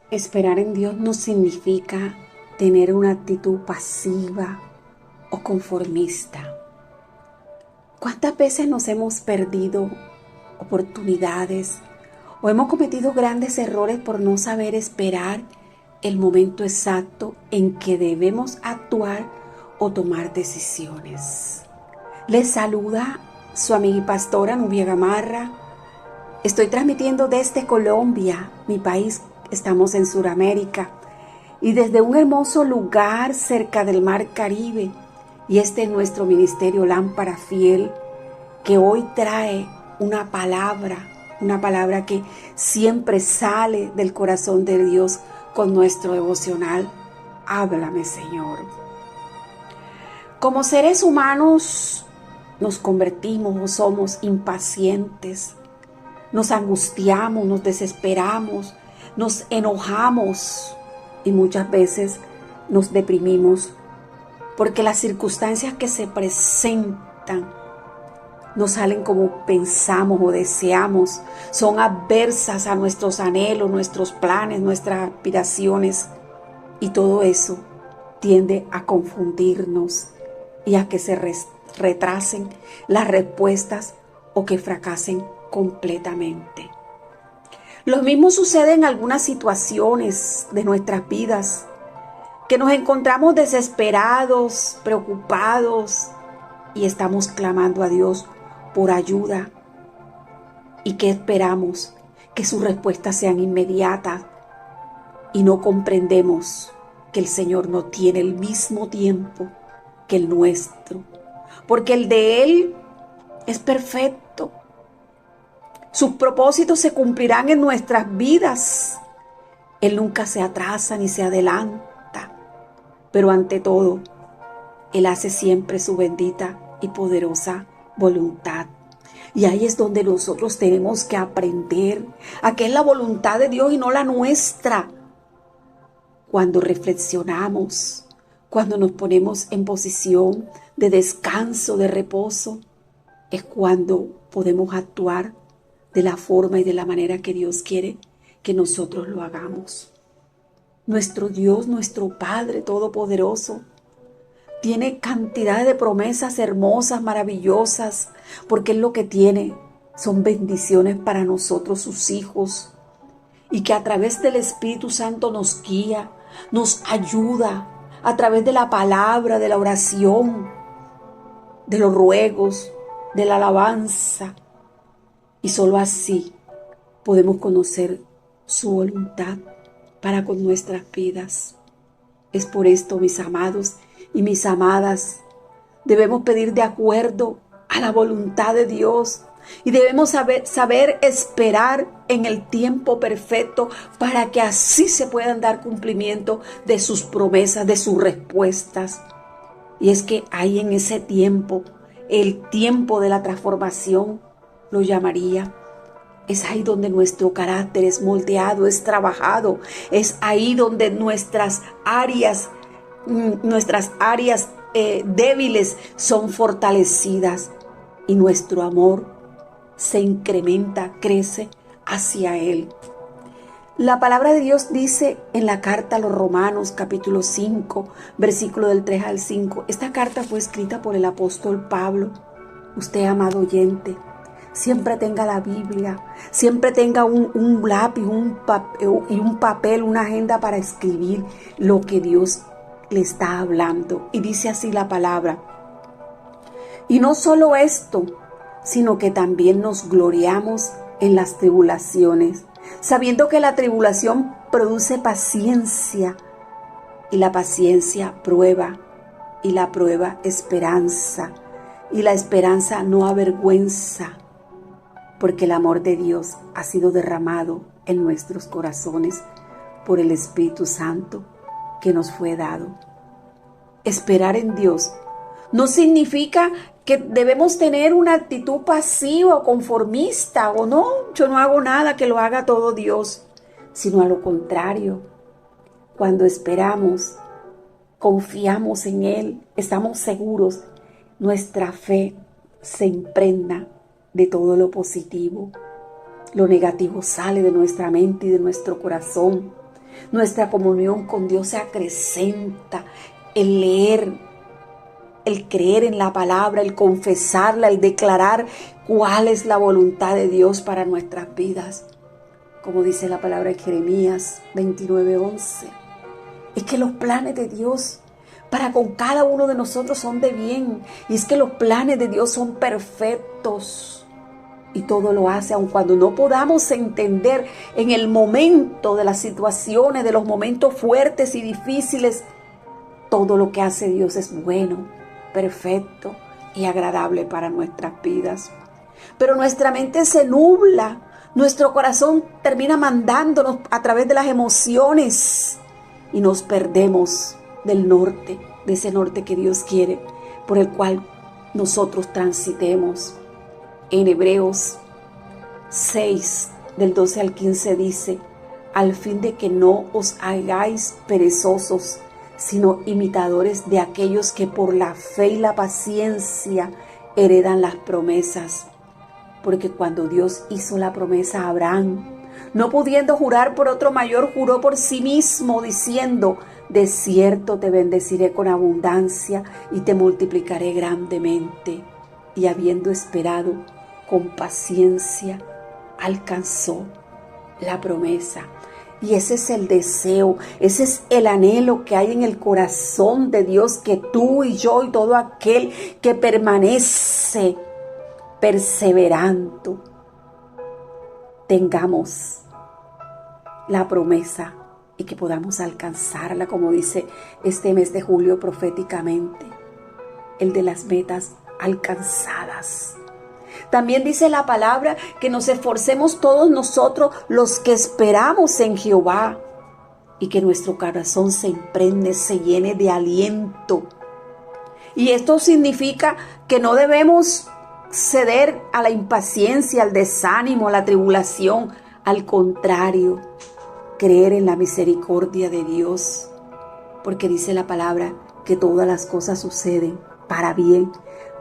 Esperar en Dios no significa tener una actitud pasiva o conformista. ¿Cuántas veces nos hemos perdido oportunidades o hemos cometido grandes errores por no saber esperar el momento exacto en que debemos actuar o tomar decisiones? Les saluda su amiga y pastora Nubia Gamarra. Estoy transmitiendo desde Colombia, mi país. Estamos en Sudamérica y desde un hermoso lugar cerca del Mar Caribe. Y este es nuestro ministerio Lámpara Fiel, que hoy trae una palabra que siempre sale del corazón de Dios con nuestro devocional. Háblame, Señor. Como seres humanos nos convertimos o somos impacientes, nos angustiamos, nos desesperamos, nos enojamos y muchas veces nos deprimimos porque las circunstancias que se presentan no salen como pensamos o deseamos, son adversas a nuestros anhelos, nuestros planes, nuestras aspiraciones, y todo eso tiende a confundirnos y a que se retrasen las respuestas o que fracasen completamente. Lo mismo sucede en algunas situaciones de nuestras vidas, que nos encontramos desesperados, preocupados y estamos clamando a Dios por ayuda. ¿Y qué esperamos? Que sus respuestas sean inmediatas, y no comprendemos que el Señor no tiene el mismo tiempo que el nuestro, porque el de Él es perfecto. Sus propósitos se cumplirán en nuestras vidas. Él nunca se atrasa ni se adelanta, pero ante todo, Él hace siempre su bendita y poderosa voluntad. Y ahí es donde nosotros tenemos que aprender a que es la voluntad de Dios y no la nuestra. Cuando reflexionamos, cuando nos ponemos en posición de descanso, de reposo, es cuando podemos actuar de la forma y de la manera que Dios quiere que nosotros lo hagamos. Nuestro Dios, nuestro Padre Todopoderoso, tiene cantidad de promesas hermosas, maravillosas, porque Él lo que tiene son bendiciones para nosotros, sus hijos, y que a través del Espíritu Santo nos guía, nos ayuda, a través de la palabra, de la oración, de los ruegos, de la alabanza, y solo así podemos conocer su voluntad para con nuestras vidas. Es por esto, mis amados y mis amadas, debemos pedir de acuerdo a la voluntad de Dios y debemos saber esperar en el tiempo perfecto para que así se puedan dar cumplimiento de sus promesas, de sus respuestas. Y es que ahí en ese tiempo, el tiempo de la transformación, lo llamaría. Es ahí donde nuestro carácter es moldeado, es trabajado. Es ahí donde nuestras áreas débiles son fortalecidas y nuestro amor se incrementa, crece hacia Él. La palabra de Dios dice en la carta a los Romanos, capítulo 5, versículo del 3 al 5. Esta carta fue escrita por el apóstol Pablo. Usted, amado oyente, siempre tenga la Biblia, siempre tenga un lápiz y un papel, una agenda para escribir lo que Dios le está hablando. Y dice así la palabra: y no solo esto, sino que también nos gloriamos en las tribulaciones, sabiendo que la tribulación produce paciencia, y la paciencia prueba, y la prueba esperanza, y la esperanza no avergüenza, porque el amor de Dios ha sido derramado en nuestros corazones por el Espíritu Santo que nos fue dado. Esperar en Dios no significa que debemos tener una actitud pasiva o conformista, o no, yo no hago nada, que lo haga todo Dios, sino a lo contrario. Cuando esperamos, confiamos en Él, estamos seguros, nuestra fe se impregna de todo lo positivo. Lo negativo sale de nuestra mente y de nuestro corazón. Nuestra comunión con Dios se acrecenta. El leer, el creer en la palabra, el confesarla, el declarar cuál es la voluntad de Dios para nuestras vidas. Como dice la palabra de Jeremías 29:11. Es que los planes de Dios para con cada uno de nosotros son de bien. Y es que los planes de Dios son perfectos. Y todo lo hace, aun cuando no podamos entender en el momento de las situaciones, de los momentos fuertes y difíciles. Todo lo que hace Dios es bueno, perfecto y agradable para nuestras vidas. Pero nuestra mente se nubla. Nuestro corazón termina mandándonos a través de las emociones. Y nos perdemos del norte, de ese norte que Dios quiere, por el cual nosotros transitemos. En Hebreos 6, del 12 al 15 dice: al fin de que no os hagáis perezosos, sino imitadores de aquellos que por la fe y la paciencia heredan las promesas. Porque cuando Dios hizo la promesa a Abraham, no pudiendo jurar por otro mayor, juró por sí mismo, diciendo: de cierto te bendeciré con abundancia y te multiplicaré grandemente. Y habiendo esperado con paciencia, alcanzó la promesa. Y ese es el deseo, ese es el anhelo que hay en el corazón de Dios, que tú y yo y todo aquel que permanece perseverando, tengamos la promesa y que podamos alcanzarla, como dice este mes de julio proféticamente, el de las metas alcanzadas. También dice la palabra que nos esforcemos todos nosotros los que esperamos en Jehová y que nuestro corazón se impregne, se llene de aliento. Y esto significa que no debemos ceder a la impaciencia, al desánimo, a la tribulación. Al contrario, creer en la misericordia de Dios, porque dice la palabra que todas las cosas suceden para bien,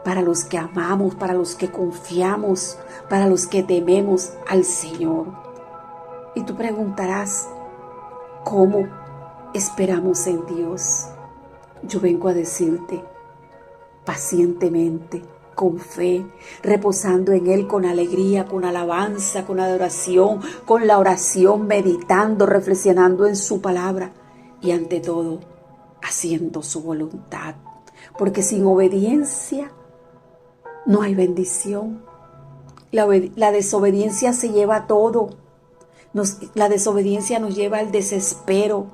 para los que amamos, para los que confiamos, para los que tememos al Señor. Y tú preguntarás, ¿cómo esperamos en Dios? Yo vengo a decirte, pacientemente, con fe, reposando en Él con alegría, con alabanza, con adoración, con la oración, meditando, reflexionando en su palabra y ante todo, haciendo su voluntad. Porque sin obediencia no hay bendición. La desobediencia se lleva todo. La desobediencia nos lleva al desespero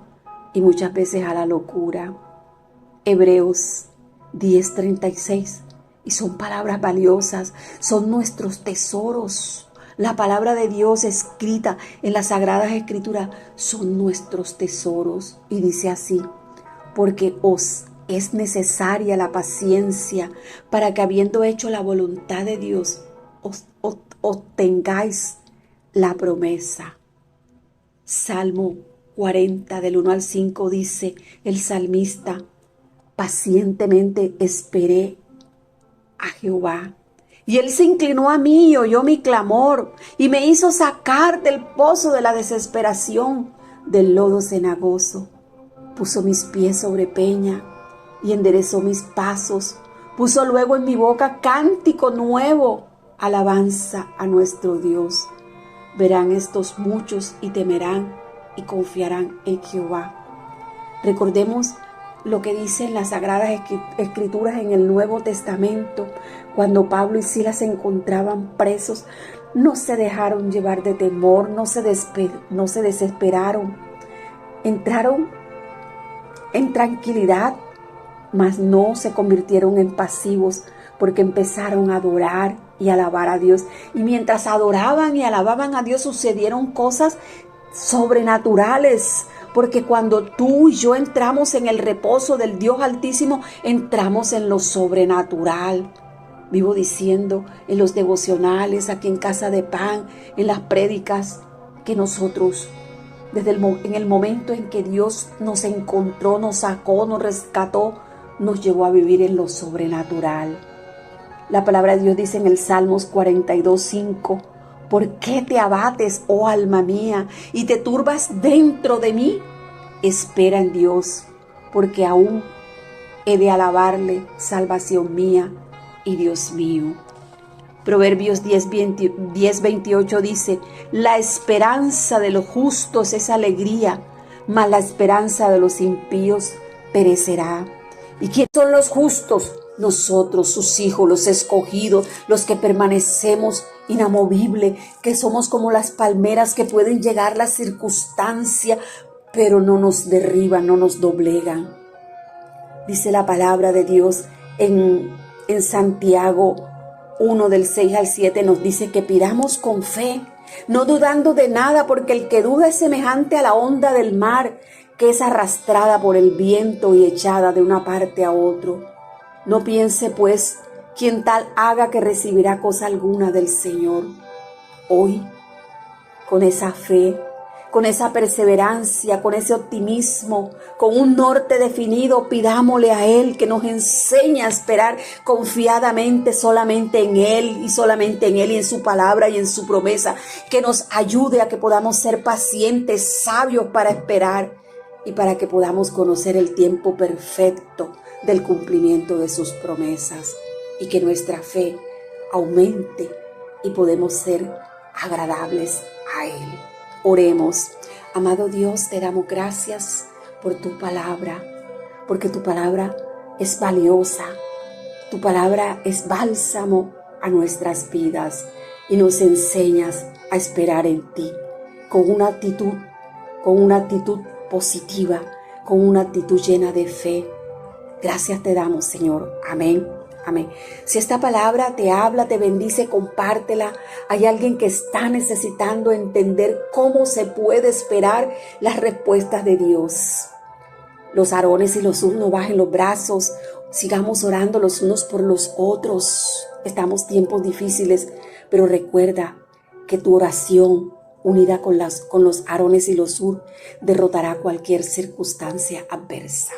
y muchas veces a la locura. Hebreos 10:36. Y son palabras valiosas, son nuestros tesoros. La palabra de Dios escrita en las Sagradas Escrituras son nuestros tesoros. Y dice así: porque os es necesaria la paciencia para que, habiendo hecho la voluntad de Dios, obtengáis la promesa. Salmo 40, del 1 al 5 dice el salmista: pacientemente esperé a Jehová, y Él se inclinó a mí y oyó mi clamor, y me hizo sacar del pozo de la desesperación, del lodo cenagoso. Puso mis pies sobre peña y enderezó mis pasos. Puso luego en mi boca cántico nuevo, alabanza a nuestro Dios. Verán estos muchos y temerán y confiarán en Jehová. Recordemos lo que dicen las Sagradas Escrituras en el Nuevo Testamento. Cuando Pablo y Silas se encontraban presos, no se dejaron llevar de temor, no se desesperaron. Entraron en tranquilidad, mas no se convirtieron en pasivos, porque empezaron a adorar y alabar a Dios. Y mientras adoraban y alababan a Dios, sucedieron cosas sobrenaturales. Porque cuando tú y yo entramos en el reposo del Dios Altísimo, entramos en lo sobrenatural. Vivo diciendo en los devocionales, aquí en Casa de Pan, en las prédicas, que nosotros, en el momento en que Dios nos encontró, nos sacó, nos rescató, nos llevó a vivir en lo sobrenatural. La palabra de Dios dice en el Salmos 42:5: ¿por qué te abates, oh alma mía, y te turbas dentro de mí? espera en Dios, porque aún he de alabarle, salvación mía y Dios mío. Proverbios 10:28 dice: la esperanza de los justos es alegría, mas la esperanza de los impíos perecerá. ¿Y quiénes son los justos? Nosotros, sus hijos, los escogidos, los que permanecemos inamovibles, que somos como las palmeras que pueden llegar la circunstancia, pero no nos derriban, no nos doblegan. Dice la palabra de Dios en Santiago 1 del 6 al 7, nos dice que pidamos con fe, no dudando de nada, porque el que duda es semejante a la onda del mar, que es arrastrada por el viento y echada de una parte a otro. No piense pues quien tal haga que recibirá cosa alguna del Señor. Hoy, con esa fe, con esa perseverancia, con ese optimismo, con un norte definido, pidámosle a Él que nos enseñe a esperar confiadamente solamente en Él y solamente en Él y en su palabra y en su promesa, que nos ayude a que podamos ser pacientes, sabios para esperar y para que podamos conocer el tiempo perfecto del cumplimiento de sus promesas y que nuestra fe aumente y podemos ser agradables a Él. Oremos. Amado Dios, te damos gracias por tu palabra, porque tu palabra es valiosa, tu palabra es bálsamo a nuestras vidas y nos enseñas a esperar en ti con una actitud positiva, con una actitud llena de fe. Gracias te damos, Señor. Amén. Amén. Si esta palabra te habla, te bendice, compártela. Hay alguien que está necesitando entender cómo se puede esperar las respuestas de Dios. Los Aarones y los Hurs no bajen los brazos. Sigamos orando los unos por los otros. Estamos tiempos difíciles, pero recuerda que tu oración unida con los Aarones y los Hurs derrotará cualquier circunstancia adversa.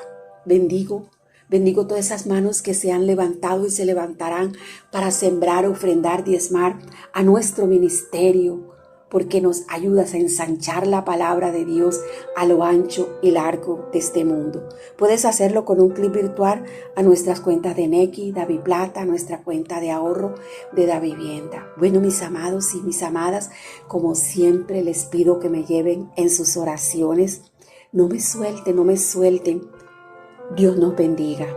Bendigo todas esas manos que se han levantado y se levantarán para sembrar, ofrendar, diezmar a nuestro ministerio, porque nos ayudas a ensanchar la palabra de Dios a lo ancho y largo de este mundo. Puedes hacerlo con un clic virtual a nuestras cuentas de Nequi, DaViplata, a nuestra cuenta de ahorro de Davivienda. Bueno, mis amados y mis amadas, como siempre les pido que me lleven en sus oraciones. No me suelten. Dios nos bendiga.